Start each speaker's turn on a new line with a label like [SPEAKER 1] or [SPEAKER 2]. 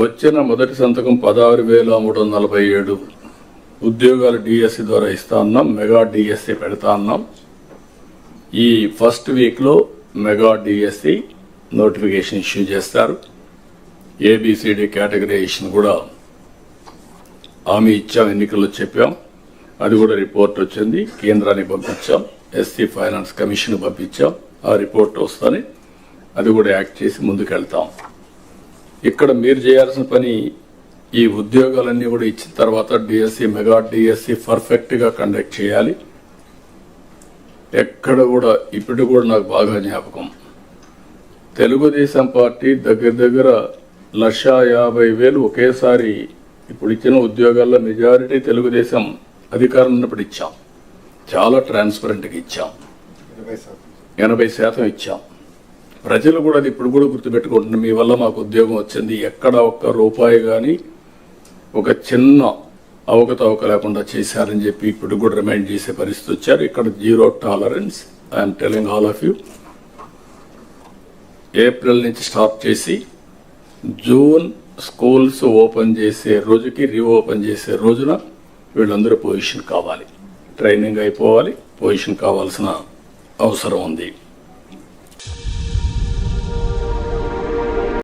[SPEAKER 1] వచ్చిన మొదటి సంతకం 16,347 ఉద్యోగాలు డిఎస్సి ద్వారా ఇస్తా ఉన్నాం. మెగా డిఎస్సి పెడతా ఉన్నాం. ఈ ఫస్ట్ వీక్లో మెగా డిఎస్సి నోటిఫికేషన్ ఇష్యూ చేస్తారు. ఏబిసిడి కేటగరైజేషన్ కూడా హామీ ఇచ్చాం, ఎన్నికల్లో చెప్పాం. అది కూడా రిపోర్ట్ వచ్చింది, కేంద్రానికి పంపించాం. ఎస్సీ ఫైనాన్స్ కమిషన్ పంపించాం. ఆ రిపోర్ట్ వస్తానే అది కూడా యాక్ట్ చేసి ముందుకెళ్తాం. ఇక్కడ మీరు చేయాల్సిన పని ఈ ఉద్యోగాలన్నీ కూడా ఇచ్చిన తర్వాత డిఎస్సి మెగా డిఎస్సి పర్ఫెక్ట్గా కండక్ట్ చేయాలి. ఎక్కడ కూడా ఇప్పుడు కూడా నాకు బాగా జ్ఞాపకం, తెలుగుదేశం పార్టీ దగ్గర 1,50,000 ఒకేసారి ఇప్పుడు ఇచ్చిన ఉద్యోగాల్లో మెజారిటీ తెలుగుదేశం అధికారం ఉన్నప్పుడు ఇచ్చాం. చాలా ట్రాన్స్పరెంట్గా ఇచ్చాం, 80% ఇచ్చాం. ప్రజలు కూడా అది ఇప్పుడు కూడా గుర్తుపెట్టుకుంటున్నారు. మీ వల్ల మాకు ఉద్యోగం వచ్చింది, ఎక్కడ ఒక్క రూపాయి కానీ ఒక చిన్న అవకతవక లేకుండా చేశారని చెప్పి ఇప్పుడు కూడా రిమైండ్ చేసే పరిస్థితి వచ్చారు. ఇక్కడ zero tolerance. I'm telling all of you. April నుంచి స్టార్ట్ చేసి జూన్ స్కూల్స్ ఓపెన్ చేసే రోజుకి రీఓపెన్ చేసే రోజున వీళ్ళందరూ పొజిషన్ కావాలి, ట్రైనింగ్ అయిపోవాలి, పొజిషన్ కావాల్సిన అవసరం ఉంది.